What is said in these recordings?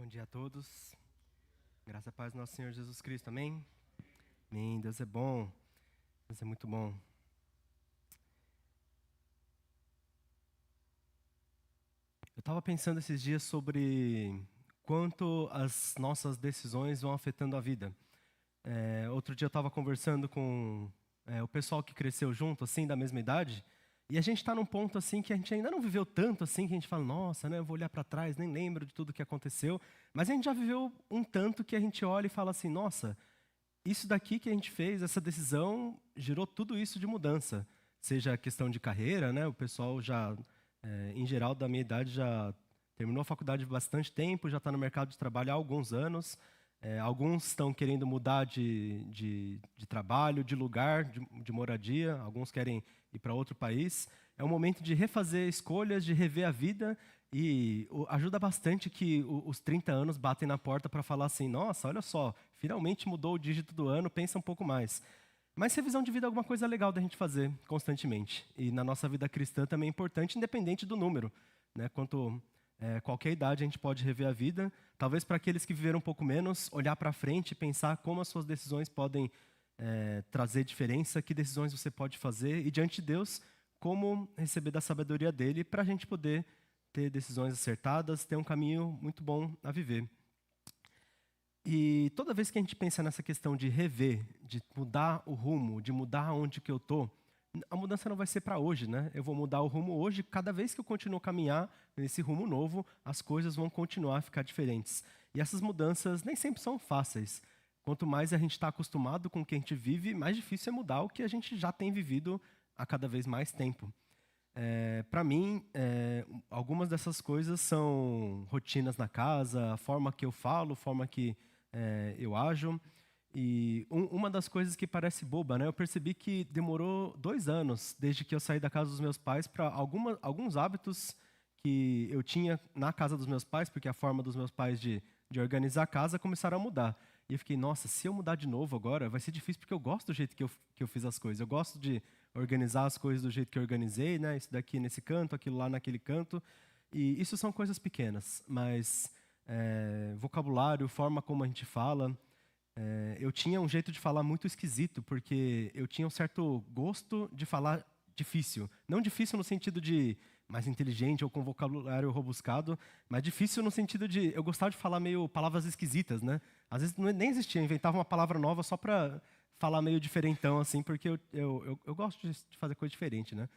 Bom dia a todos. Graça e paz do nosso Senhor Jesus Cristo. Amém? Amém. Deus é bom. Deus é muito bom. Eu estava pensando esses dias sobre quanto as nossas decisões vão afetando a vida. Outro dia eu estava conversando com o pessoal que cresceu junto, assim, da mesma idade, e a gente está num ponto assim que a gente ainda não viveu tanto assim, que a gente fala, nossa, né, eu vou olhar para trás, nem lembro de tudo que aconteceu, mas a gente já viveu um tanto que a gente olha e fala assim, nossa, isso daqui que a gente fez, essa decisão, gerou tudo isso de mudança. Seja questão de carreira, né, o pessoal já, em geral, da minha idade, já terminou a faculdade há bastante tempo, já está no mercado de trabalho há alguns anos. Alguns estão querendo mudar de trabalho, de lugar, de moradia, alguns querem ir para outro país. É um momento de refazer escolhas, de rever a vida, e ajuda bastante que os 30 anos batem na porta para falar assim, nossa, olha só, finalmente mudou o dígito do ano, pensa um pouco mais. Mas revisão de vida é alguma coisa legal da gente fazer constantemente. E na nossa vida cristã também é importante, independente do número, né? Qualquer idade a gente pode rever a vida. Talvez para aqueles que viveram um pouco menos, olhar para frente e pensar como as suas decisões podem trazer diferença, que decisões você pode fazer, e diante de Deus, como receber da sabedoria dele para a gente poder ter decisões acertadas, ter um caminho muito bom a viver. E toda vez que a gente pensa nessa questão de rever, de mudar o rumo, de mudar onde que eu estou, a mudança não vai ser para hoje, né? Eu vou mudar o rumo hoje, cada vez que eu continuo a caminhar nesse rumo novo, as coisas vão continuar a ficar diferentes. E essas mudanças nem sempre são fáceis. Quanto mais a gente está acostumado com o que a gente vive, mais difícil é mudar o que a gente já tem vivido há cada vez mais tempo. Para mim, algumas dessas coisas são rotinas na casa, a forma que eu falo, a forma que eu ajo. E uma das coisas que parece boba, né? Eu percebi que demorou 2 anos desde que eu saí da casa dos meus pais para alguns hábitos que eu tinha na casa dos meus pais, porque a forma dos meus pais de organizar a casa começaram a mudar. E eu fiquei, nossa, se eu mudar de novo agora, vai ser difícil porque eu gosto do jeito que eu fiz as coisas. Eu gosto de organizar as coisas do jeito que eu organizei, né? Isso daqui nesse canto, aquilo lá naquele canto. E isso são coisas pequenas, mas vocabulário, forma como a gente fala. Eu tinha um jeito de falar muito esquisito, porque eu tinha um certo gosto de falar difícil. Não difícil no sentido de mais inteligente ou com vocabulário robuscado, mas difícil no sentido de eu gostava de falar meio palavras esquisitas, né? Às vezes nem existia, eu inventava uma palavra nova só para falar meio diferentão, assim, porque eu gosto de fazer coisa diferente, né?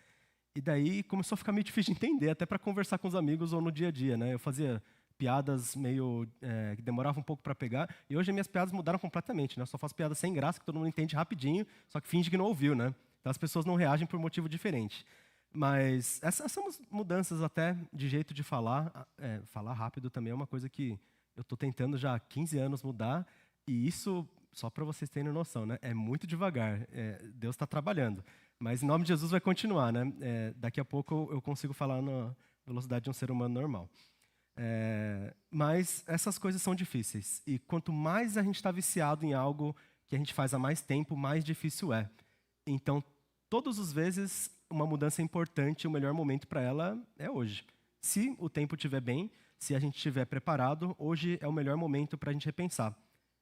E daí começou a ficar meio difícil de entender, até para conversar com os amigos ou no dia a dia, né? Eu fazia piadas meio que demoravam um pouco para pegar, e hoje as minhas piadas mudaram completamente, né? Eu só faço piada sem graça, que todo mundo entende rapidinho, só que finge que não ouviu, né? Então as pessoas não reagem por motivo diferente. Mas essas são mudanças até de jeito de falar. Falar rápido também é uma coisa que eu estou tentando já há 15 anos mudar, e isso, só para vocês terem noção, né? É muito devagar. Deus está trabalhando. Mas em nome de Jesus vai continuar, né? Daqui a pouco eu consigo falar na velocidade de um ser humano normal. Mas essas coisas são difíceis. E quanto mais a gente está viciado em algo que a gente faz há mais tempo, mais difícil é. Então, todas as vezes, uma mudança importante, o melhor momento para ela é hoje. Se o tempo estiver bem, se a gente estiver preparado, hoje é o melhor momento para a gente repensar.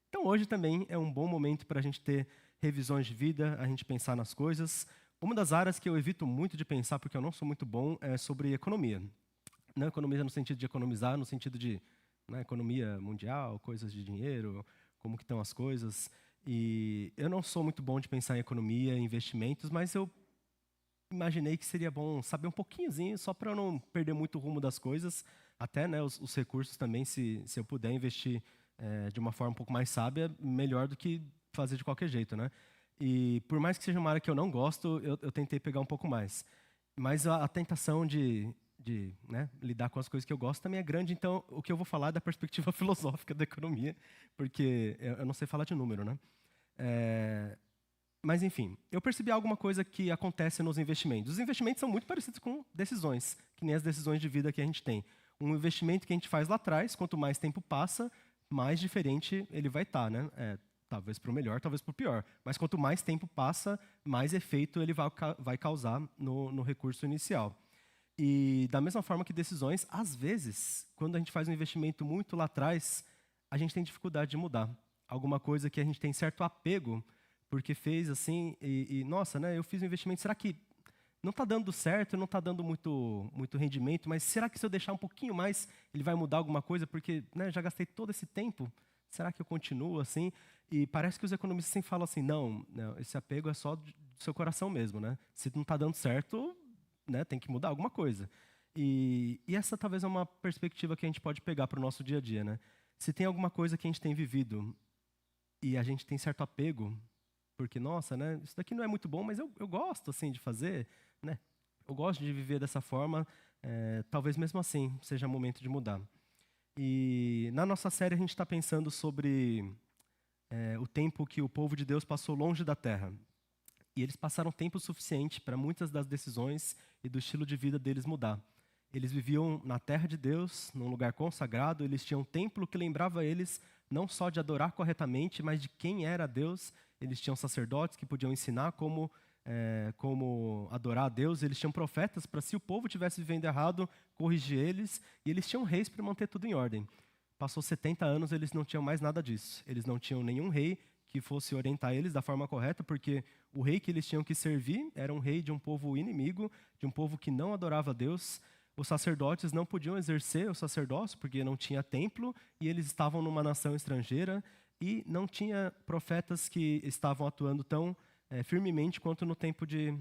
Então, hoje também é um bom momento para a gente ter revisões de vida, a gente pensar nas coisas. Uma das áreas que eu evito muito de pensar, porque eu não sou muito bom, é sobre economia. Não economia no sentido de economizar, no sentido de economia mundial, coisas de dinheiro, como que estão as coisas. E eu não sou muito bom de pensar em economia, em investimentos, mas eu imaginei que seria bom saber um pouquinhozinho, só para eu não perder muito o rumo das coisas, até os recursos também, se eu puder investir de uma forma um pouco mais sábia, melhor do que fazer de qualquer jeito, né? E por mais que seja uma área que eu não gosto, eu tentei pegar um pouco mais. Mas a tentação de lidar com as coisas que eu gosto também é grande, então o que eu vou falar é da perspectiva filosófica da economia, porque eu não sei falar de número, né? Mas enfim, eu percebi alguma coisa que acontece nos investimentos. Os investimentos são muito parecidos com decisões, que nem as decisões de vida que a gente tem. Um investimento que a gente faz lá atrás, quanto mais tempo passa, mais diferente ele vai estar, né? Talvez para o melhor, talvez para o pior. Mas quanto mais tempo passa, mais efeito ele vai causar no recurso inicial. E da mesma forma que decisões, às vezes, quando a gente faz um investimento muito lá atrás, a gente tem dificuldade de mudar. Alguma coisa que a gente tem certo apego, porque fez assim, nossa, né, eu fiz um investimento, será que não está dando certo, não está dando muito rendimento, mas será que se eu deixar um pouquinho mais, ele vai mudar alguma coisa? Porque, né, já gastei todo esse tempo, será que eu continuo assim? E parece que os economistas sempre falam assim, não, esse apego é só do seu coração mesmo, né? Se não está dando certo, né, tem que mudar alguma coisa. E essa talvez é uma perspectiva que a gente pode pegar para o nosso dia a dia, né? Se tem alguma coisa que a gente tem vivido e a gente tem certo apego, porque, nossa, né, isso daqui não é muito bom, mas eu gosto, assim, de fazer, né? Eu gosto de viver dessa forma, talvez mesmo assim seja momento de mudar. E na nossa série a gente está pensando sobre o tempo que o povo de Deus passou longe da terra. E eles passaram tempo suficiente para muitas das decisões e do estilo de vida deles mudar. Eles viviam na terra de Deus, num lugar consagrado, eles tinham um templo que lembrava eles não só de adorar corretamente, mas de quem era Deus. Eles tinham sacerdotes que podiam ensinar como adorar a Deus. Eles tinham profetas para, se o povo estivesse vivendo errado, corrigir eles. E eles tinham reis para manter tudo em ordem. Passou 70 anos, eles não tinham mais nada disso. Eles não tinham nenhum rei que fosse orientar eles da forma correta, porque o rei que eles tinham que servir era um rei de um povo inimigo, de um povo que não adorava a Deus. Os sacerdotes não podiam exercer o sacerdócio, porque não tinha templo, e eles estavam numa nação estrangeira, e não tinha profetas que estavam atuando tão firmemente quanto no tempo de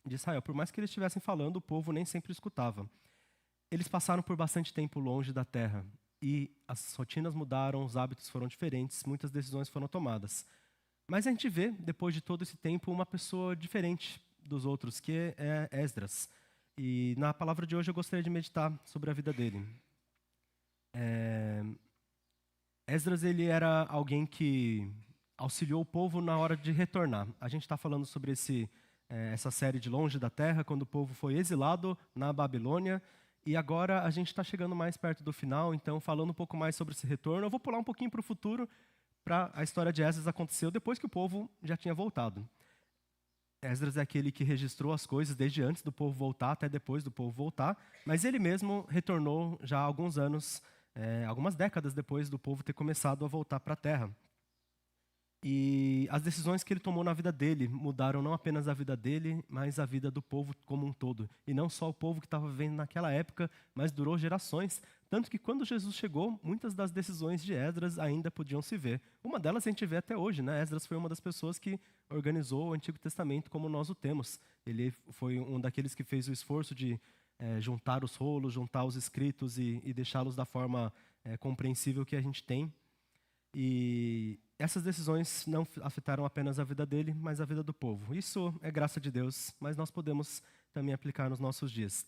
Israel. Por mais que eles estivessem falando, o povo nem sempre escutava. Eles passaram por bastante tempo longe da terra, e as rotinas mudaram, os hábitos foram diferentes, muitas decisões foram tomadas. Mas a gente vê, depois de todo esse tempo, uma pessoa diferente dos outros, que é Esdras. E na palavra de hoje eu gostaria de meditar sobre a vida dele. Esdras, ele era alguém que auxiliou o povo na hora de retornar. A gente está falando sobre essa série de Longe da Terra, quando o povo foi exilado na Babilônia. E agora a gente está chegando mais perto do final, então falando um pouco mais sobre esse retorno. Eu vou pular um pouquinho para o futuro, para a história de Esdras aconteceu depois que o povo já tinha voltado. Esdras é aquele que registrou as coisas desde antes do povo voltar até depois do povo voltar, mas ele mesmo retornou já há alguns anos, algumas décadas depois do povo ter começado a voltar para a terra. E as decisões que ele tomou na vida dele mudaram não apenas a vida dele, mas a vida do povo como um todo. E não só o povo que estava vivendo naquela época, mas durou gerações. Tanto que quando Jesus chegou, muitas das decisões de Esdras ainda podiam se ver. Uma delas a gente vê até hoje, né? Esdras foi uma das pessoas que organizou o Antigo Testamento como nós o temos. Ele foi um daqueles que fez o esforço de juntar os rolos, juntar os escritos e deixá-los da forma compreensível que a gente tem. E essas decisões não afetaram apenas a vida dele, mas a vida do povo. Isso é graça de Deus, mas nós podemos também aplicar nos nossos dias.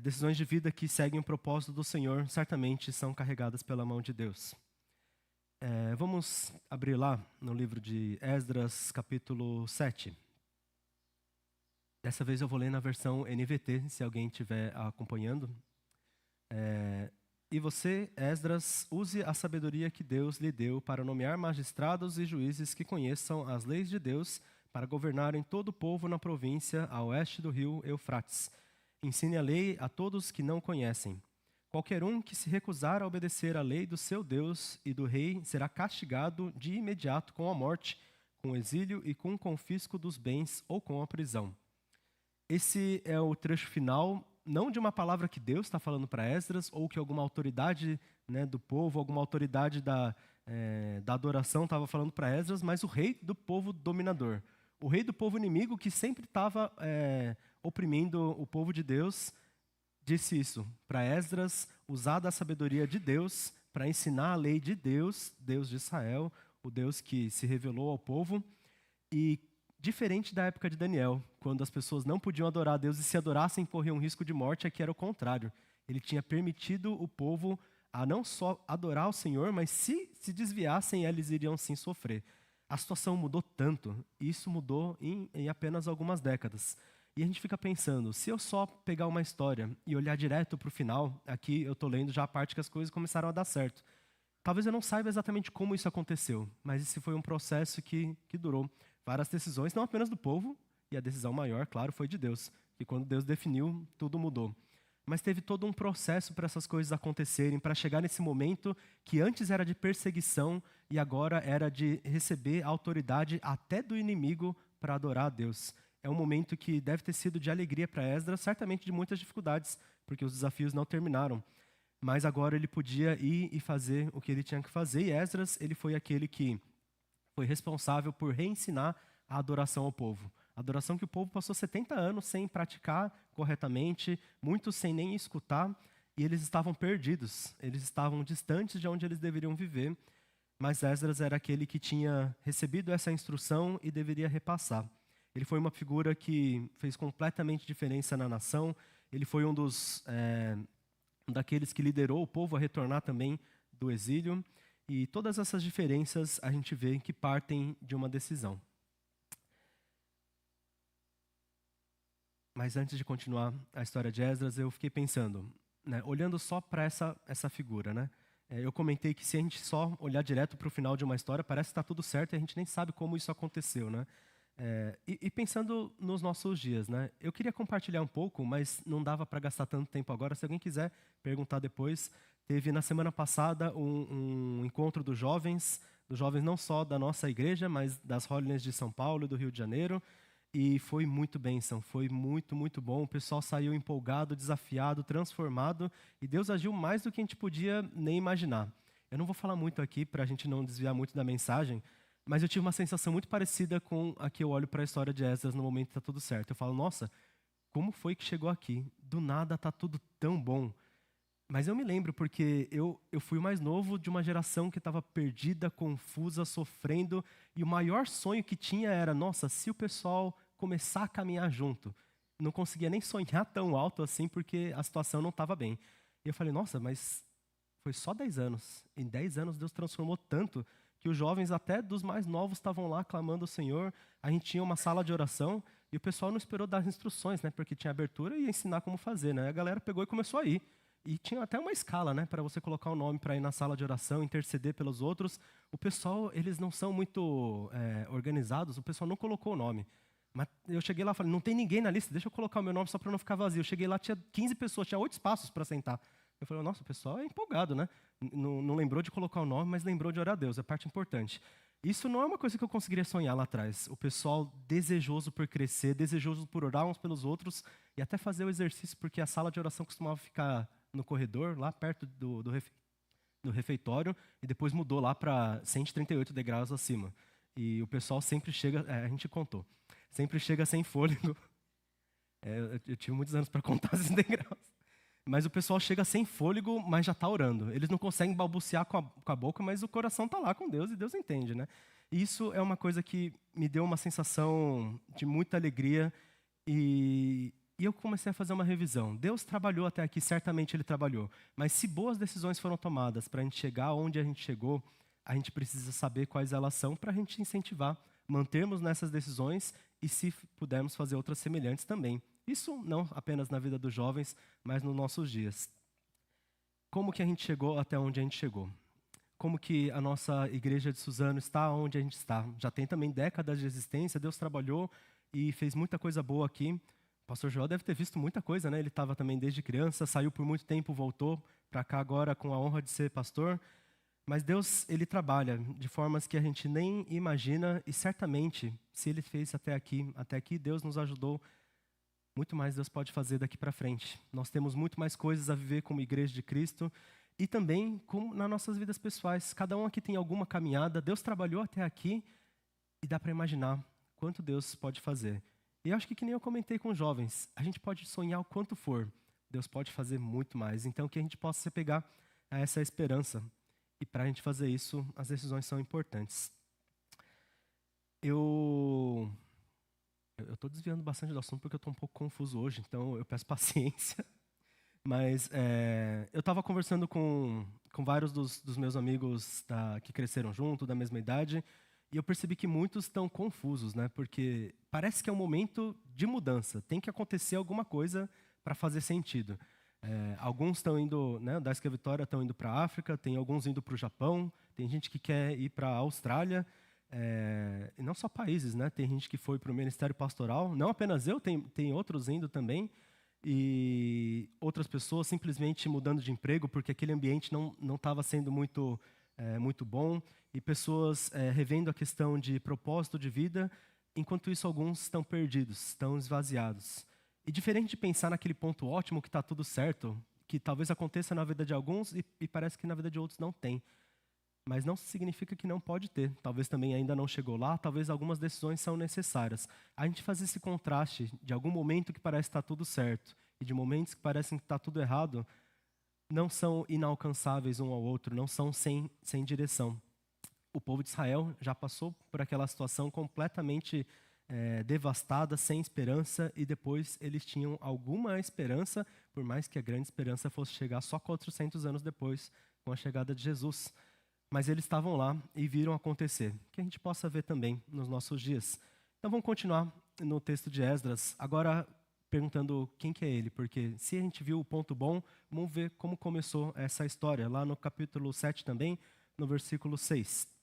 Decisões de vida que seguem o propósito do Senhor certamente são carregadas pela mão de Deus. Vamos abrir lá no livro de Esdras, capítulo 7. Dessa vez eu vou ler na versão NVT, se alguém estiver acompanhando. E você, Esdras, use a sabedoria que Deus lhe deu para nomear magistrados e juízes que conheçam as leis de Deus para governarem todo o povo na província a oeste do rio Eufrates. Ensine a lei a todos que não conhecem. Qualquer um que se recusar a obedecer à lei do seu Deus e do rei será castigado de imediato com a morte, com o exílio e com o confisco dos bens ou com a prisão. Esse é o trecho final, não de uma palavra que Deus está falando para Esdras, ou que alguma autoridade, né, do povo, alguma autoridade da adoração estava falando para Esdras, mas o rei do povo dominador. O rei do povo inimigo que sempre estava oprimindo o povo de Deus, disse isso para Esdras, usar da sabedoria de Deus para ensinar a lei de Deus, Deus de Israel, o Deus que se revelou ao povo. E diferente da época de Daniel, quando as pessoas não podiam adorar a Deus e se adorassem corriam um risco de morte, aqui era o contrário. Ele tinha permitido o povo a não só adorar o Senhor, mas se desviassem, eles iriam sim sofrer. A situação mudou tanto, e isso mudou em apenas algumas décadas. E a gente fica pensando, se eu só pegar uma história e olhar direto para o final, aqui eu estou lendo já a parte que as coisas começaram a dar certo. Talvez eu não saiba exatamente como isso aconteceu, mas esse foi um processo que durou várias decisões, não apenas do povo, que a decisão maior, claro, foi de Deus. E quando Deus definiu, tudo mudou. Mas teve todo um processo para essas coisas acontecerem, para chegar nesse momento que antes era de perseguição e agora era de receber a autoridade até do inimigo para adorar a Deus. É um momento que deve ter sido de alegria para Esdras, certamente de muitas dificuldades, porque os desafios não terminaram. Mas agora ele podia ir e fazer o que ele tinha que fazer. E Esdras, ele foi aquele que foi responsável por reensinar a adoração ao povo. A adoração que o povo passou 70 anos sem praticar corretamente, muitos sem nem escutar, e eles estavam perdidos, eles estavam distantes de onde eles deveriam viver, mas Esdras era aquele que tinha recebido essa instrução e deveria repassar. Ele foi uma figura que fez completamente diferença na nação, ele foi daqueles que liderou o povo a retornar também do exílio, e todas essas diferenças a gente vê que partem de uma decisão. Mas antes de continuar a história de Esdras, eu fiquei pensando, né, olhando só para essa figura, né? Eu comentei que se a gente só olhar direto para o final de uma história, parece que está tudo certo e a gente nem sabe como isso aconteceu, né? E pensando nos nossos dias, né? Eu queria compartilhar um pouco, mas não dava para gastar tanto tempo agora. Se alguém quiser perguntar depois, teve na semana passada um encontro dos jovens não só da nossa igreja, mas das Hollies de São Paulo e do Rio de Janeiro. E foi muito bênção, foi muito, muito bom. O pessoal saiu empolgado, desafiado, transformado. E Deus agiu mais do que a gente podia nem imaginar. Eu não vou falar muito aqui para a gente não desviar muito da mensagem, mas eu tive uma sensação muito parecida com a que eu olho para a história de Esdras no momento que está tudo certo. Eu falo, nossa, como foi que chegou aqui? Do nada está tudo tão bom. Mas eu me lembro porque eu fui o mais novo de uma geração que estava perdida, confusa, sofrendo. E o maior sonho que tinha era, nossa, se o pessoal começar a caminhar junto. Não conseguia nem sonhar tão alto assim porque a situação não estava bem. E eu falei, nossa, mas foi só 10 anos. Em 10 anos Deus transformou tanto que os jovens, até dos mais novos, estavam lá clamando ao Senhor. A gente tinha uma sala de oração e o pessoal não esperou dar as instruções, né? Porque tinha abertura e ia ensinar como fazer, né? A galera pegou e começou a ir. E tinha até uma escala, né? Para você colocar o nome para ir na sala de oração, interceder pelos outros. O pessoal, eles não são muito organizados, o pessoal não colocou o nome. Mas eu cheguei lá e falei, não tem ninguém na lista, deixa eu colocar o meu nome só para não ficar vazio. Eu cheguei lá, tinha 15 pessoas, tinha 8 espaços para sentar. Eu falei, nossa, o pessoal é empolgado, né? Não lembrou de colocar o nome, mas lembrou de orar a Deus, é a parte importante. Isso não é uma coisa que eu conseguiria sonhar lá atrás. O pessoal desejoso por crescer, desejoso por orar uns pelos outros e até fazer o exercício, porque a sala de oração costumava ficar no corredor, lá perto do refeitório, e depois mudou lá para 138 degraus acima. E o pessoal sempre chega, a gente contou, sempre chega sem fôlego. Eu tive muitos anos para contar esses degraus. Mas o pessoal chega sem fôlego, mas já está orando. Eles não conseguem balbuciar com a boca, mas o coração está lá com Deus e Deus entende, né? E isso é uma coisa que me deu uma sensação de muita alegria e eu comecei a fazer uma revisão. Deus trabalhou até aqui, certamente Ele trabalhou. Mas se boas decisões foram tomadas para a gente chegar onde a gente chegou, a gente precisa saber quais elas são para a gente incentivar, mantermos nessas decisões e, se pudermos, fazer outras semelhantes também. Isso não apenas na vida dos jovens, mas nos nossos dias. Como que a gente chegou até onde a gente chegou? Como que a nossa igreja de Suzano está onde a gente está? Já tem também décadas de existência, Deus trabalhou e fez muita coisa boa aqui. O pastor Joel deve ter visto muita coisa, né? Ele estava também desde criança, saiu por muito tempo, voltou para cá agora com a honra de ser pastor. Mas Deus, Ele trabalha de formas que a gente nem imagina e certamente, se Ele fez até aqui Deus nos ajudou. Muito mais Deus pode fazer daqui para frente. Nós temos muito mais coisas a viver como igreja de Cristo e também nas nossas vidas pessoais. Cada um aqui tem alguma caminhada. Deus trabalhou até aqui e dá para imaginar quanto Deus pode fazer. E eu acho que nem eu comentei com os jovens, a gente pode sonhar o quanto for. Deus pode fazer muito mais. Então, que a gente possa se pegar a essa esperança. E para a gente fazer isso, as decisões são importantes. Eu estou desviando bastante do assunto porque eu estou um pouco confuso hoje, então eu peço paciência. Mas eu estava conversando com vários dos meus amigos que cresceram junto, da mesma idade, e eu percebi que muitos estão confusos, né? Porque parece que é um momento de mudança, tem que acontecer alguma coisa para fazer sentido. Alguns estão indo, né, da Isca Vitória estão indo para a África, tem alguns indo para o Japão, tem gente que quer ir para a Austrália. e não só países, né? Tem gente que foi para o ministério pastoral, não apenas eu, tem outros indo também, e outras pessoas simplesmente mudando de emprego porque aquele ambiente não estava sendo muito bom, e pessoas revendo a questão de propósito de vida, enquanto isso alguns estão perdidos, estão esvaziados. E diferente de pensar naquele ponto ótimo que está tudo certo, que talvez aconteça na vida de alguns e parece que na vida de outros não tem. Mas não significa que não pode ter. Talvez também ainda não chegou lá, talvez algumas decisões são necessárias. A gente faz esse contraste de algum momento que parece estar tudo certo e de momentos que parecem que está tudo errado, não são inalcançáveis um ao outro, não são sem direção. O povo de Israel já passou por aquela situação completamente devastada, sem esperança, e depois eles tinham alguma esperança, por mais que a grande esperança fosse chegar só 400 anos depois, com a chegada de Jesus. Mas eles estavam lá e viram acontecer, que a gente possa ver também nos nossos dias. Então vamos continuar no texto de Esdras, agora perguntando quem que é ele, porque se a gente viu o ponto bom, vamos ver como começou essa história, lá no capítulo 7 também, no versículo 6.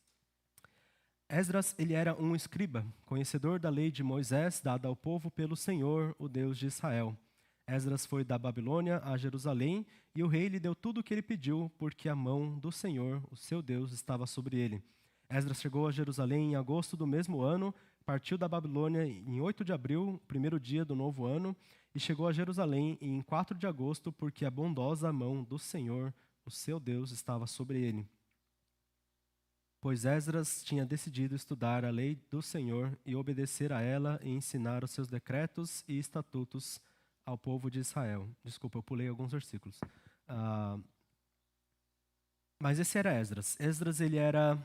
Esdras, ele era um escriba, conhecedor da lei de Moisés, dada ao povo pelo Senhor, o Deus de Israel. Esdras foi da Babilônia a Jerusalém, e o rei lhe deu tudo o que ele pediu, porque a mão do Senhor, o seu Deus, estava sobre ele. Esdras chegou a Jerusalém em agosto do mesmo ano, partiu da Babilônia em 8 de abril, primeiro dia do novo ano, e chegou a Jerusalém em 4 de agosto, porque a bondosa mão do Senhor, o seu Deus, estava sobre ele. Pois Esdras tinha decidido estudar a lei do Senhor e obedecer a ela e ensinar os seus decretos e estatutos ao povo de Israel. Desculpa, eu pulei alguns versículos. Mas esse era Esdras. Esdras, ele era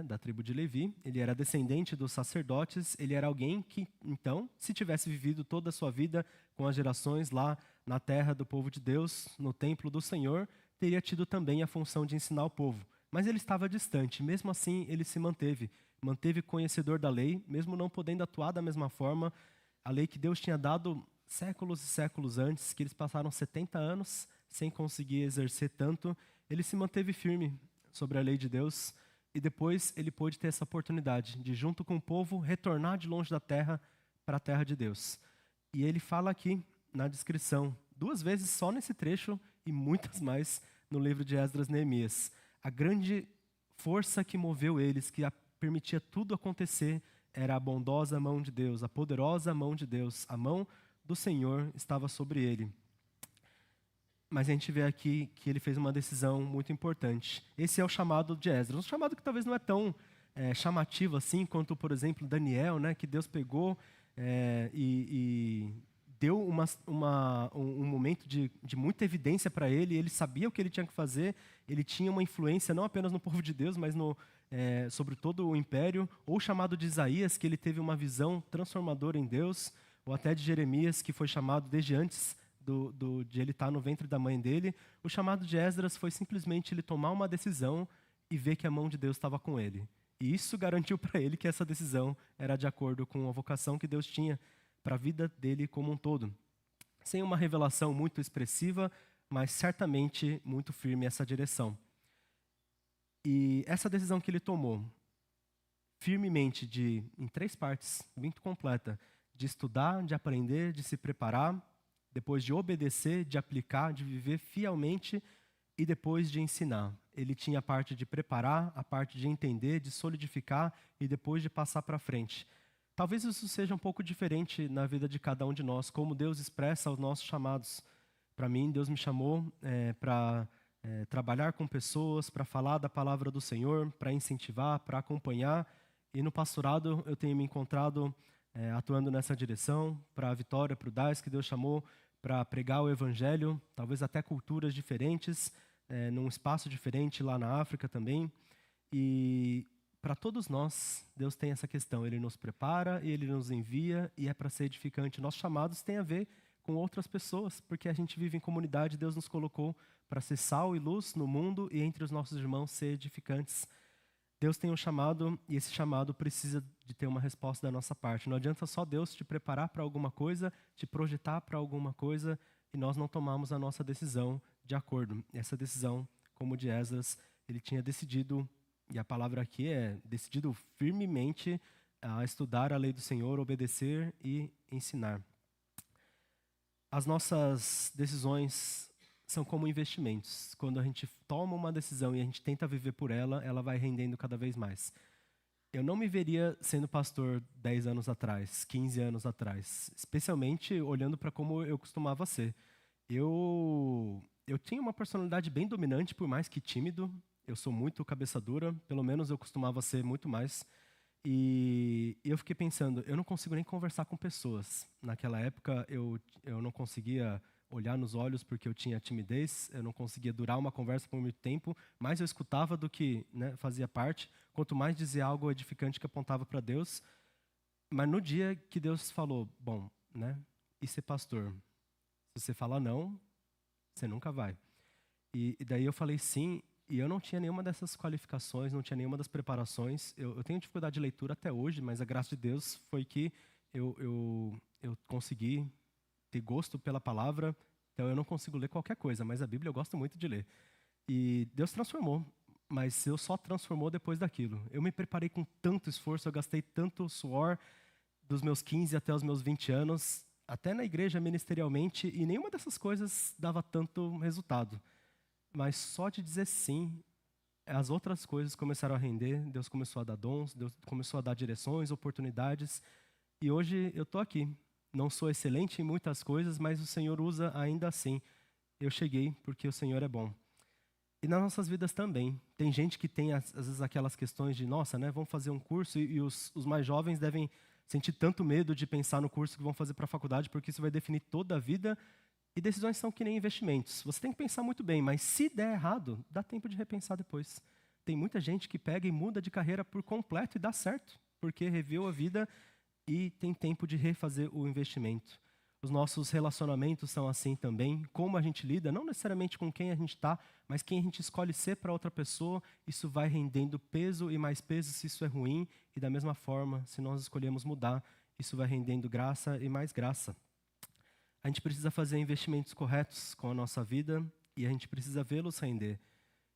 da tribo de Levi, ele era descendente dos sacerdotes, ele era alguém que, então, se tivesse vivido toda a sua vida com as gerações lá na terra do povo de Deus, no templo do Senhor, teria tido também a função de ensinar o povo. Mas ele estava distante, mesmo assim ele se manteve conhecedor da lei, mesmo não podendo atuar da mesma forma, a lei que Deus tinha dado séculos e séculos antes, que eles passaram 70 anos sem conseguir exercer tanto, ele se manteve firme sobre a lei de Deus, e depois ele pôde ter essa oportunidade de, junto com o povo, retornar de longe da terra para a terra de Deus. E ele fala aqui na descrição, 2 vezes só nesse trecho e muitas mais no livro de Esdras e Neemias. A grande força que moveu eles, que permitia tudo acontecer, era a bondosa mão de Deus, a poderosa mão de Deus. A mão do Senhor estava sobre ele. Mas a gente vê aqui que ele fez uma decisão muito importante. Esse é o chamado de Esdras. Um chamado que talvez não é tão chamativo assim quanto, por exemplo, Daniel, que Deus pegou e deu um momento de muita evidência para ele. Ele sabia o que ele tinha que fazer. Ele tinha uma influência não apenas no povo de Deus, mas sobre todo o império. Ou o chamado de Isaías, que ele teve uma visão transformadora em Deus. Ou até de Jeremias, que foi chamado desde antes de ele estar no ventre da mãe dele. O chamado de Esdras foi simplesmente ele tomar uma decisão e ver que a mão de Deus estava com ele. E isso garantiu para ele que essa decisão era de acordo com a vocação que Deus tinha para a vida dele como um todo. Sem uma revelação muito expressiva, mas certamente muito firme essa direção. E essa decisão que ele tomou, firmemente, em 3 partes, muito completa, de estudar, de aprender, de se preparar, depois de obedecer, de aplicar, de viver fielmente e depois de ensinar. Ele tinha a parte de preparar, a parte de entender, de solidificar e depois de passar para frente. Talvez isso seja um pouco diferente na vida de cada um de nós, como Deus expressa os nossos chamados. Para mim, Deus me chamou para trabalhar com pessoas, para falar da palavra do Senhor, para incentivar, para acompanhar. E no pastorado eu tenho me encontrado atuando nessa direção, para a Vitória, para o DAS, que Deus chamou para pregar o Evangelho, talvez até culturas diferentes, num espaço diferente lá na África também. E para todos nós, Deus tem essa questão, Ele nos prepara e Ele nos envia e é para ser edificante. Nossos chamados têm a ver com outras pessoas, porque a gente vive em comunidade, Deus nos colocou para ser sal e luz no mundo e entre os nossos irmãos ser edificantes. Deus tem um chamado e esse chamado precisa de ter uma resposta da nossa parte. Não adianta só Deus te preparar para alguma coisa, te projetar para alguma coisa e nós não tomamos a nossa decisão de acordo. Essa decisão, como de Esdras, ele tinha decidido E a palavra aqui é decidido firmemente a estudar a lei do Senhor, obedecer e ensinar. As nossas decisões são como investimentos. Quando a gente toma uma decisão e a gente tenta viver por ela, ela vai rendendo cada vez mais. Eu não me veria sendo pastor 10 anos atrás, 15 anos atrás, especialmente olhando para como eu costumava ser. Eu tinha uma personalidade bem dominante, por mais que tímido. Eu sou muito cabeça dura, pelo menos eu costumava ser muito mais. E eu fiquei pensando, eu não consigo nem conversar com pessoas. Naquela época, eu não conseguia olhar nos olhos porque eu tinha timidez, eu não conseguia durar uma conversa por muito tempo, mais eu escutava do que, né, fazia parte, quanto mais dizia algo edificante que apontava para Deus. Mas no dia que Deus falou, bom, né, e ser pastor? Se você falar não, você nunca vai. E daí eu falei sim, e eu não tinha nenhuma dessas qualificações, não tinha nenhuma das preparações. Eu tenho dificuldade de leitura até hoje, mas a graça de Deus foi que eu consegui ter gosto pela palavra. Então eu não consigo ler qualquer coisa, mas a Bíblia eu gosto muito de ler. E Deus transformou, mas eu só transformou depois daquilo. Eu me preparei com tanto esforço, eu gastei tanto suor dos meus 15 até os meus 20 anos, até na igreja ministerialmente, e nenhuma dessas coisas dava tanto resultado. Mas só de dizer sim, as outras coisas começaram a render, Deus começou a dar dons, Deus começou a dar direções, oportunidades, e hoje eu estou aqui. Não sou excelente em muitas coisas, mas o Senhor usa ainda assim. Eu cheguei porque o Senhor é bom. E nas nossas vidas também. Tem gente que tem, às vezes, aquelas questões de, nossa, né, vamos fazer um curso, e os mais jovens devem sentir tanto medo de pensar no curso que vão fazer para a faculdade, porque isso vai definir toda a vida. E decisões são que nem investimentos. Você tem que pensar muito bem, mas se der errado, dá tempo de repensar depois. Tem muita gente que pega e muda de carreira por completo e dá certo, porque reveu a vida e tem tempo de refazer o investimento. Os nossos relacionamentos são assim também. Como a gente lida, não necessariamente com quem a gente está, mas quem a gente escolhe ser para outra pessoa, isso vai rendendo peso e mais peso se isso é ruim. E da mesma forma, se nós escolhemos mudar, isso vai rendendo graça e mais graça. A gente precisa fazer investimentos corretos com a nossa vida e a gente precisa vê-los render.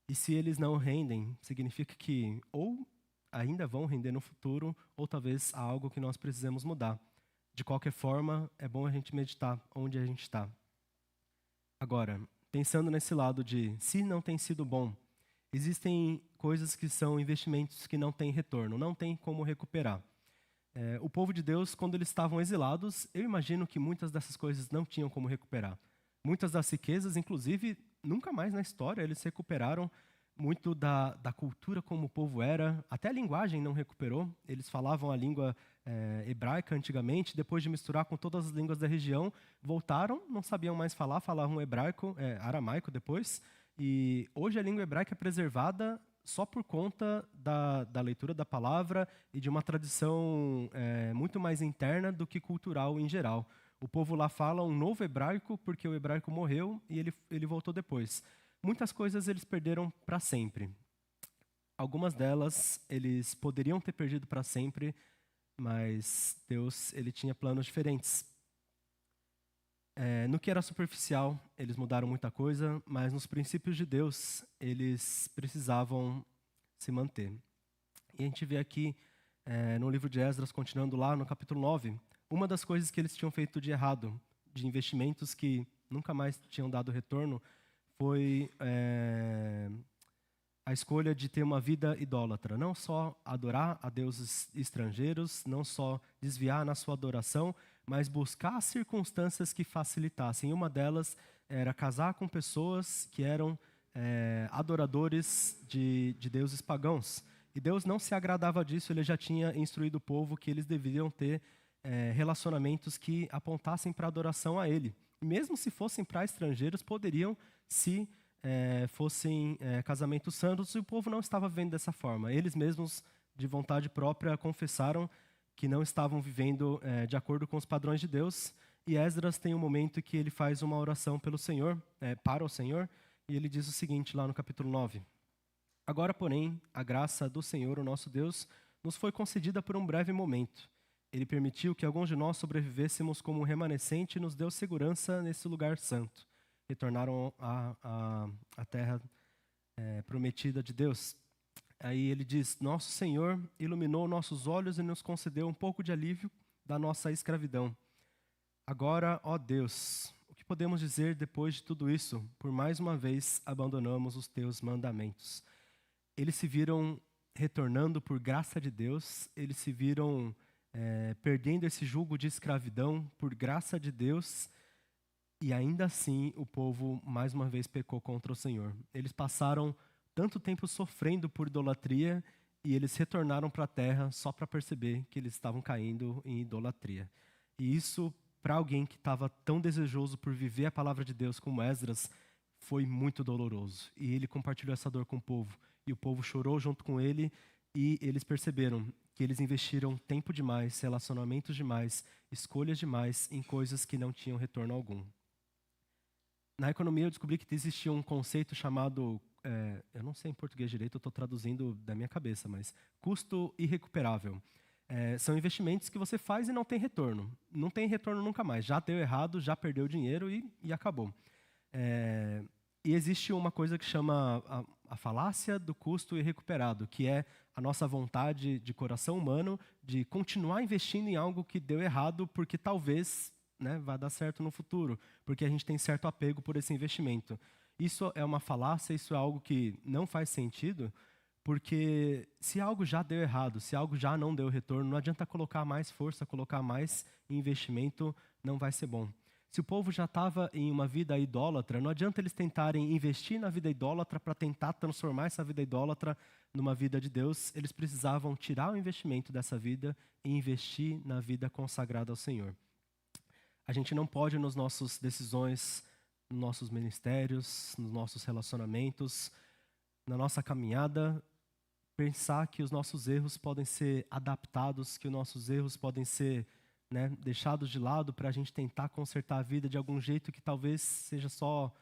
E se eles não rendem, significa que ou ainda vão render no futuro, ou talvez há algo que nós precisamos mudar. De qualquer forma, é bom a gente meditar onde a gente está. Agora, pensando nesse lado de se não tem sido bom, existem coisas que são investimentos que não têm retorno, não tem como recuperar. O povo de Deus, quando eles estavam exilados, eu imagino que muitas dessas coisas não tinham como recuperar. Muitas das riquezas, inclusive, nunca mais na história eles recuperaram. Muito da cultura como o povo era, até a linguagem não recuperou. Eles falavam a língua hebraica antigamente, depois de misturar com todas as línguas da região, voltaram, não sabiam mais falar, falavam hebraico, aramaico depois. E hoje a língua hebraica é preservada só por conta da leitura da palavra e de uma tradição muito mais interna do que cultural em geral. O povo lá fala um novo hebraico porque o hebraico morreu e ele voltou depois. Muitas coisas eles perderam para sempre. Algumas delas eles poderiam ter perdido para sempre, mas Deus ele tinha planos diferentes. No que era superficial, eles mudaram muita coisa, mas nos princípios de Deus, eles precisavam se manter. E a gente vê aqui, no livro de Esdras, continuando lá no capítulo 9, uma das coisas que eles tinham feito de errado, de investimentos que nunca mais tinham dado retorno, foi a escolha de ter uma vida idólatra. Não só adorar a deuses estrangeiros, não só desviar na sua adoração, mas buscar circunstâncias que facilitassem. Uma delas era casar com pessoas que eram adoradores de deuses pagãos. E Deus não se agradava disso, ele já tinha instruído o povo que eles deveriam ter relacionamentos que apontassem para a adoração a ele. E mesmo se fossem para estrangeiros, poderiam, se fossem casamentos santos, e o povo não estava vivendo dessa forma. Eles mesmos, de vontade própria, confessaram que não estavam vivendo de acordo com os padrões de Deus. E Esdras tem um momento que ele faz uma oração pelo Senhor, para o Senhor, e ele diz o seguinte lá no capítulo 9. Agora, porém, a graça do Senhor, o nosso Deus, nos foi concedida por um breve momento. Ele permitiu que alguns de nós sobrevivêssemos como um remanescente e nos deu segurança nesse lugar santo. Retornaram à terra prometida de Deus. Aí ele diz: Nosso Senhor iluminou nossos olhos e nos concedeu um pouco de alívio da nossa escravidão. Agora, ó Deus, o que podemos dizer depois de tudo isso? Por mais uma vez abandonamos os teus mandamentos. Eles se viram retornando por graça de Deus, eles se viram perdendo esse jugo de escravidão por graça de Deus, e ainda assim o povo mais uma vez pecou contra o Senhor. Eles passaram tanto tempo sofrendo por idolatria e eles retornaram para a terra só para perceber que eles estavam caindo em idolatria. E isso, para alguém que estava tão desejoso por viver a palavra de Deus como Esdras, foi muito doloroso. E ele compartilhou essa dor com o povo. E o povo chorou junto com ele e eles perceberam que eles investiram tempo demais, relacionamentos demais, escolhas demais em coisas que não tinham retorno algum. Na economia eu descobri que existia um conceito chamado, eu não sei em português direito, eu estou traduzindo da minha cabeça, mas custo irrecuperável. São investimentos que você faz e não tem retorno. Não tem retorno nunca mais. Já deu errado, já perdeu dinheiro e acabou. E existe uma coisa que chama a falácia do custo irrecuperável, que é a nossa vontade de coração humano de continuar investindo em algo que deu errado porque talvez vai dar certo no futuro, porque a gente tem certo apego por esse investimento. Isso é uma falácia, isso é algo que não faz sentido, porque se algo já deu errado, se algo já não deu retorno, não adianta colocar mais força, colocar mais investimento, não vai ser bom. Se o povo já estava em uma vida idólatra, não adianta eles tentarem investir na vida idólatra para tentar transformar essa vida idólatra numa vida de Deus. Eles precisavam tirar o investimento dessa vida e investir na vida consagrada ao Senhor. A gente não pode, nas nossas decisões, nos nossos ministérios, nos nossos relacionamentos, na nossa caminhada, pensar que os nossos erros podem ser adaptados, que os nossos erros podem ser deixados de lado para a gente tentar consertar a vida de algum jeito que talvez seja só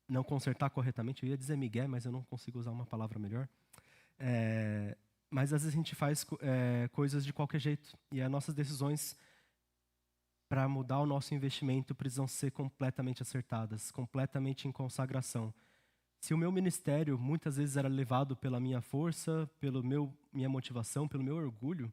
não consertar corretamente. Eu ia dizer migué, mas eu não consigo usar uma palavra melhor. Mas às vezes a gente faz coisas de qualquer jeito e as nossas decisões para mudar o nosso investimento precisam ser completamente acertadas, completamente em consagração. Se o meu ministério muitas vezes era levado pela minha força, pela minha motivação, pelo meu orgulho,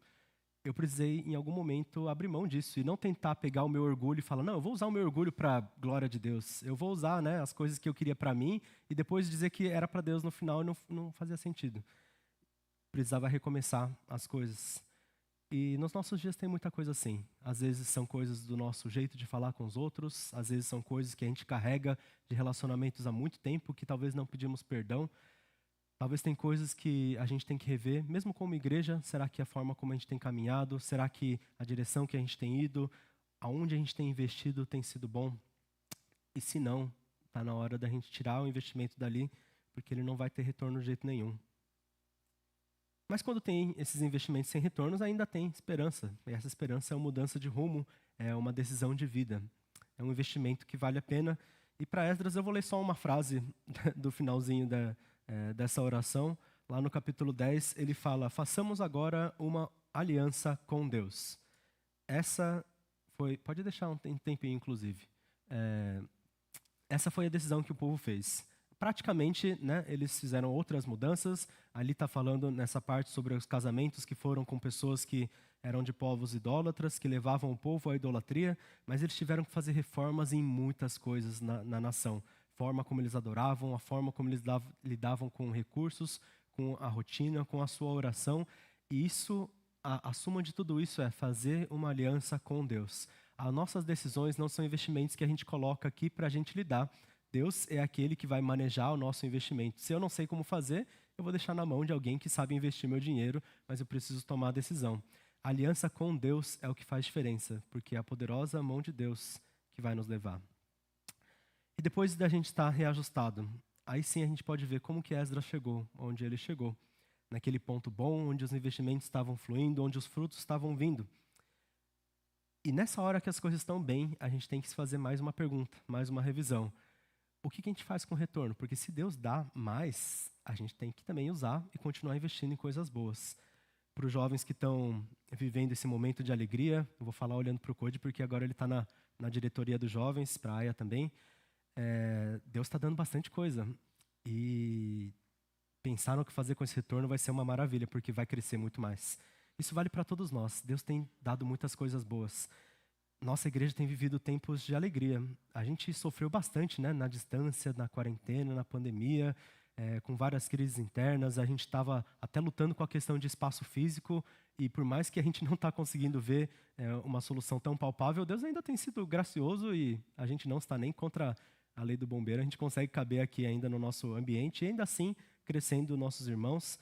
eu precisei em algum momento abrir mão disso e não tentar pegar o meu orgulho e falar, não, eu vou usar o meu orgulho para a glória de Deus. Eu vou usar as coisas que eu queria para mim e depois dizer que era para Deus no final e não fazia sentido. Precisava recomeçar as coisas. E nos nossos dias tem muita coisa assim. Às vezes são coisas do nosso jeito de falar com os outros, às vezes são coisas que a gente carrega de relacionamentos há muito tempo, que talvez não pedimos perdão. Talvez tem coisas que a gente tem que rever, mesmo como igreja. Será que a forma como a gente tem caminhado, será que a direção que a gente tem ido, aonde a gente tem investido tem sido bom? E se não, está na hora da gente tirar o investimento dali, porque ele não vai ter retorno de jeito nenhum. Mas quando tem esses investimentos sem retornos, ainda tem esperança. E essa esperança é uma mudança de rumo, é uma decisão de vida. É um investimento que vale a pena. E para Esdras eu vou ler só uma frase do finalzinho dessa oração. Lá no capítulo 10, ele fala, façamos agora uma aliança com Deus. Essa foi, pode deixar um tempinho inclusive. Essa foi a decisão que o povo fez. Praticamente, eles fizeram outras mudanças. Ali está falando nessa parte sobre os casamentos que foram com pessoas que eram de povos idólatras, que levavam o povo à idolatria, mas eles tiveram que fazer reformas em muitas coisas na nação. A forma como eles adoravam, a forma como eles lidavam com recursos, com a rotina, com a sua oração. E isso, a suma de tudo isso é fazer uma aliança com Deus. As nossas decisões não são investimentos que a gente coloca aqui para a gente lidar. Deus é aquele que vai manejar o nosso investimento. Se eu não sei como fazer, eu vou deixar na mão de alguém que sabe investir meu dinheiro, mas eu preciso tomar a decisão. A aliança com Deus é o que faz diferença, porque é a poderosa mão de Deus que vai nos levar. E depois da gente estar reajustado, aí sim a gente pode ver como que Esdras chegou, onde ele chegou. Naquele ponto bom, onde os investimentos estavam fluindo, onde os frutos estavam vindo. E nessa hora que as coisas estão bem, a gente tem que se fazer mais uma pergunta, mais uma revisão. O que a gente faz com o retorno? Porque se Deus dá mais, a gente tem que também usar e continuar investindo em coisas boas. Para os jovens que estão vivendo esse momento de alegria, eu vou falar olhando para o Code, porque agora ele está na diretoria dos jovens, para a Aya também. Deus está dando bastante coisa. E pensar no que fazer com esse retorno vai ser uma maravilha, porque vai crescer muito mais. Isso vale para todos nós. Deus tem dado muitas coisas boas. Nossa igreja tem vivido tempos de alegria. A gente sofreu bastante, né, na distância, na quarentena, na pandemia, com várias crises internas. A gente estava até lutando com a questão de espaço físico e por mais que a gente não está conseguindo ver uma solução tão palpável, Deus ainda tem sido gracioso e a gente não está nem contra a lei do bombeiro. A gente consegue caber aqui ainda no nosso ambiente e ainda assim crescendo nossos irmãos.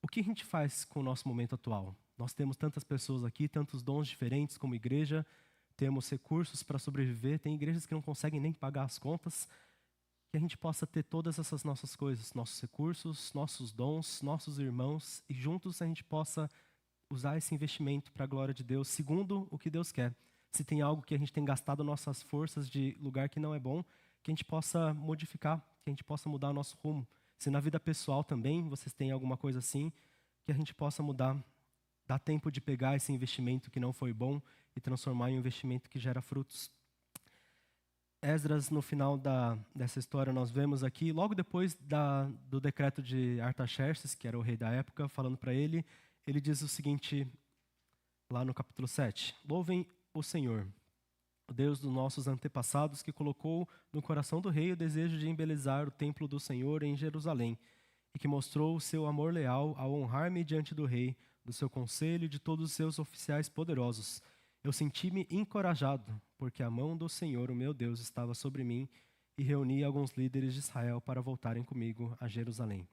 O que a gente faz com o nosso momento atual? Nós temos tantas pessoas aqui, tantos dons diferentes como igreja, temos recursos para sobreviver, tem igrejas que não conseguem nem pagar as contas, que a gente possa ter todas essas nossas coisas, nossos recursos, nossos dons, nossos irmãos, e juntos a gente possa usar esse investimento para a glória de Deus, segundo o que Deus quer. Se tem algo que a gente tem gastado nossas forças de lugar que não é bom, que a gente possa modificar, que a gente possa mudar o nosso rumo. Se na vida pessoal também vocês têm alguma coisa assim, que a gente possa mudar. Dá tempo de pegar esse investimento que não foi bom e transformar em um investimento que gera frutos. Esdras, no final dessa história, nós vemos aqui, logo depois do decreto de Artaxerxes, que era o rei da época, falando para ele, ele diz o seguinte, lá no capítulo 7. Louvem o Senhor, o Deus dos nossos antepassados, que colocou no coração do rei o desejo de embelezar o templo do Senhor em Jerusalém, e que mostrou o seu amor leal ao honrar-me diante do rei, do seu conselho e de todos os seus oficiais poderosos. Eu senti-me encorajado, porque a mão do Senhor, o meu Deus, estava sobre mim, e reuni alguns líderes de Israel para voltarem comigo a Jerusalém.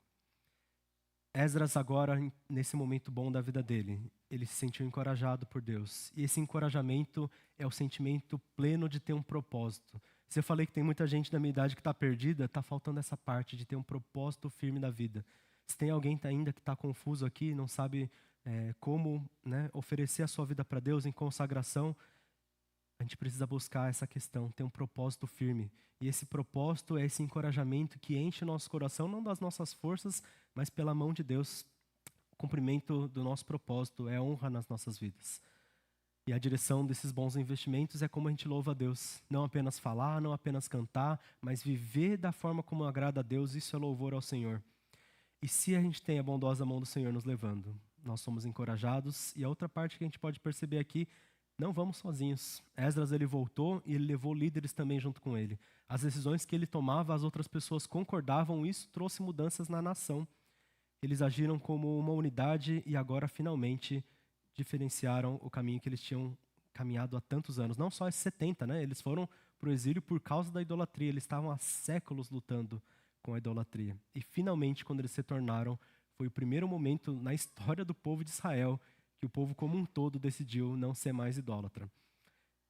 Esdras agora, nesse momento bom da vida dele, ele se sentiu encorajado por Deus. E esse encorajamento é o sentimento pleno de ter um propósito. Se eu falei que tem muita gente da minha idade que está perdida, está faltando essa parte de ter um propósito firme na vida. Se tem alguém ainda que está confuso aqui, não sabe como, né, oferecer a sua vida para Deus em consagração, a gente precisa buscar essa questão, ter um propósito firme. E esse propósito é esse encorajamento que enche o nosso coração, não das nossas forças, mas pela mão de Deus. O cumprimento do nosso propósito é honra nas nossas vidas. E a direção desses bons investimentos é como a gente louva a Deus. Não apenas falar, não apenas cantar, mas viver da forma como agrada a Deus, isso é louvor ao Senhor. E se a gente tem a bondosa mão do Senhor nos levando, nós somos encorajados. E a outra parte que a gente pode perceber aqui, não vamos sozinhos. Esdras, ele voltou e ele levou líderes também junto com ele. As decisões que ele tomava, as outras pessoas concordavam, isso trouxe mudanças na nação. Eles agiram como uma unidade e agora finalmente diferenciaram o caminho que eles tinham caminhado há tantos anos. Não só esses 70, né? Eles foram para o exílio por causa da idolatria. Eles estavam há séculos lutando com a idolatria. E finalmente, quando eles se tornaram, foi o primeiro momento na história do povo de Israel que o povo como um todo decidiu não ser mais idólatra.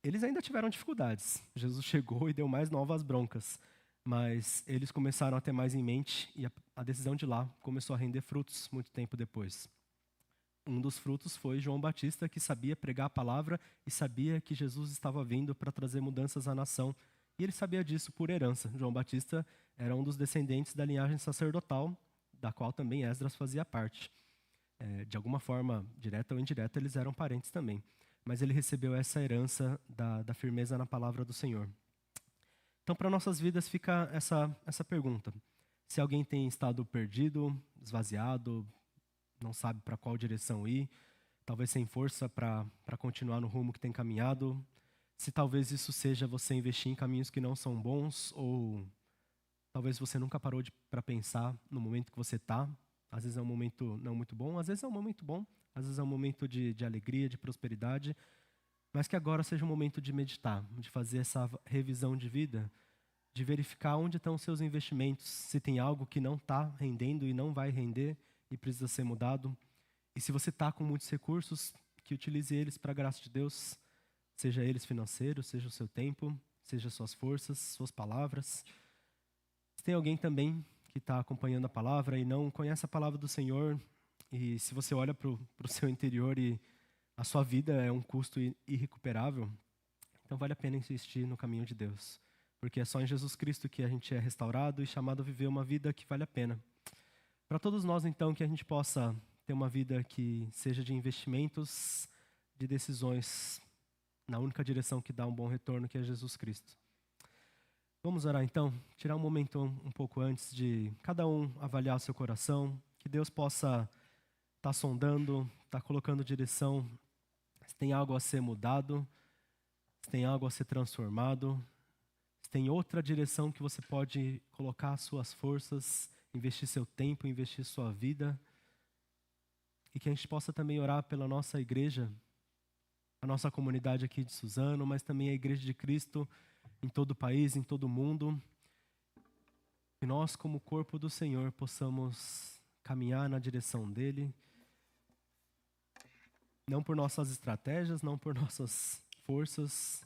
Eles ainda tiveram dificuldades. Jesus chegou e deu mais novas broncas. Mas eles começaram a ter mais em mente e a decisão de lá começou a render frutos muito tempo depois. Um dos frutos foi João Batista, que sabia pregar a palavra e sabia que Jesus estava vindo para trazer mudanças à nação. E ele sabia disso por herança. João Batista era um dos descendentes da linhagem sacerdotal, da qual também Esdras fazia parte. De alguma forma, direta ou indireta, eles eram parentes também. Mas ele recebeu essa herança da firmeza na palavra do Senhor. Então, para nossas vidas fica essa pergunta. Se alguém tem estado perdido, esvaziado, não sabe para qual direção ir, talvez sem força para continuar no rumo que tem caminhado, se talvez isso seja você investir em caminhos que não são bons, ou talvez você nunca parou para pensar no momento que você está. Às vezes é um momento não muito bom, às vezes é um momento bom, às vezes é um momento de alegria, de prosperidade, mas que agora seja um momento de meditar, de fazer essa revisão de vida, de verificar onde estão os seus investimentos, se tem algo que não está rendendo e não vai render e precisa ser mudado. E se você está com muitos recursos, que utilize eles para a graça de Deus, seja eles financeiros, seja o seu tempo, seja suas forças, suas palavras. Se tem alguém também que está acompanhando a palavra e não conhece a palavra do Senhor, e se você olha para o seu interior e a sua vida é um custo irrecuperável, então vale a pena insistir no caminho de Deus. Porque é só em Jesus Cristo que a gente é restaurado e chamado a viver uma vida que vale a pena. Para todos nós, então, que a gente possa ter uma vida que seja de investimentos, de decisões na única direção que dá um bom retorno, que é Jesus Cristo. Vamos orar então, tirar um momento um pouco antes de cada um avaliar o seu coração, que Deus possa estar sondando, estar colocando direção, se tem algo a ser mudado, se tem algo a ser transformado, se tem outra direção que você pode colocar as suas forças, investir seu tempo, investir sua vida, e que a gente possa também orar pela nossa igreja, a nossa comunidade aqui de Suzano, mas também a Igreja de Cristo em todo o país, em todo o mundo. Que nós, como corpo do Senhor, possamos caminhar na direção dEle, não por nossas estratégias, não por nossas forças,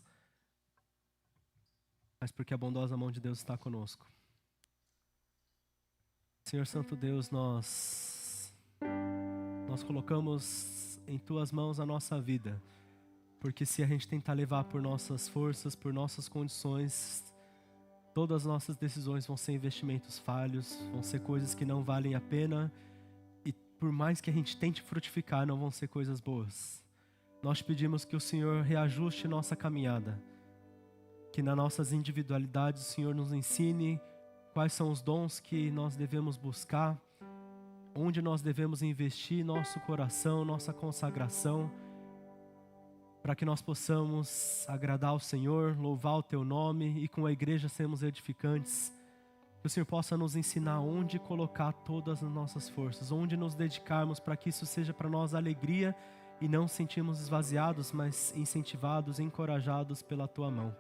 mas porque a bondosa mão de Deus está conosco. Senhor Santo Deus, nós colocamos em Tuas mãos a nossa vida, porque se a gente tentar levar por nossas forças, por nossas condições, todas as nossas decisões vão ser investimentos falhos, vão ser coisas que não valem a pena, e por mais que a gente tente frutificar, não vão ser coisas boas. Nós pedimos que o Senhor reajuste nossa caminhada, que nas nossas individualidades o Senhor nos ensine quais são os dons que nós devemos buscar, onde nós devemos investir nosso coração, nossa consagração, para que nós possamos agradar ao Senhor, louvar o Teu nome e com a igreja sermos edificantes. Que o Senhor possa nos ensinar onde colocar todas as nossas forças, onde nos dedicarmos para que isso seja para nós alegria e não sentirmos esvaziados, mas incentivados, encorajados pela Tua mão.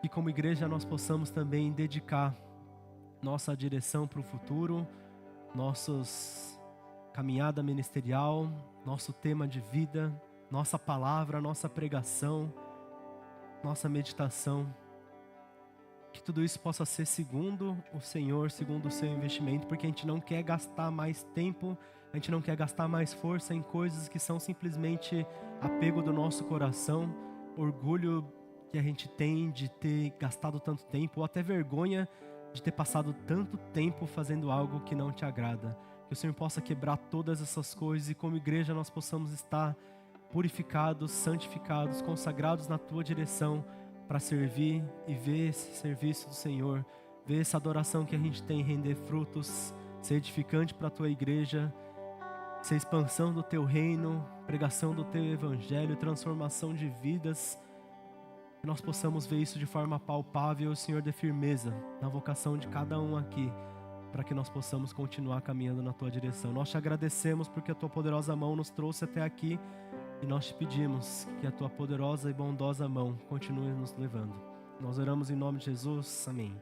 Que como igreja nós possamos também dedicar nossa direção para o futuro, nossa caminhada ministerial, nosso tema de vida, nossa palavra, nossa pregação, nossa meditação, que tudo isso possa ser segundo o Senhor, segundo o seu investimento, porque a gente não quer gastar mais tempo, a gente não quer gastar mais força em coisas que são simplesmente apego do nosso coração, orgulho que a gente tem de ter gastado tanto tempo, ou até vergonha de ter passado tanto tempo fazendo algo que não te agrada. Que o Senhor possa quebrar todas essas coisas e como igreja nós possamos estar purificados, santificados, consagrados na Tua direção para servir e ver esse serviço do Senhor, ver essa adoração que a gente tem render frutos, ser edificante para a Tua igreja, ser expansão do Teu reino, pregação do Teu evangelho, transformação de vidas. Que nós possamos ver isso de forma palpável, o Senhor dê firmeza na vocação de cada um aqui, para que nós possamos continuar caminhando na Tua direção. Nós te agradecemos porque a Tua poderosa mão nos trouxe até aqui. E nós te pedimos que a Tua poderosa e bondosa mão continue nos levando. Nós oramos em nome de Jesus. Amém.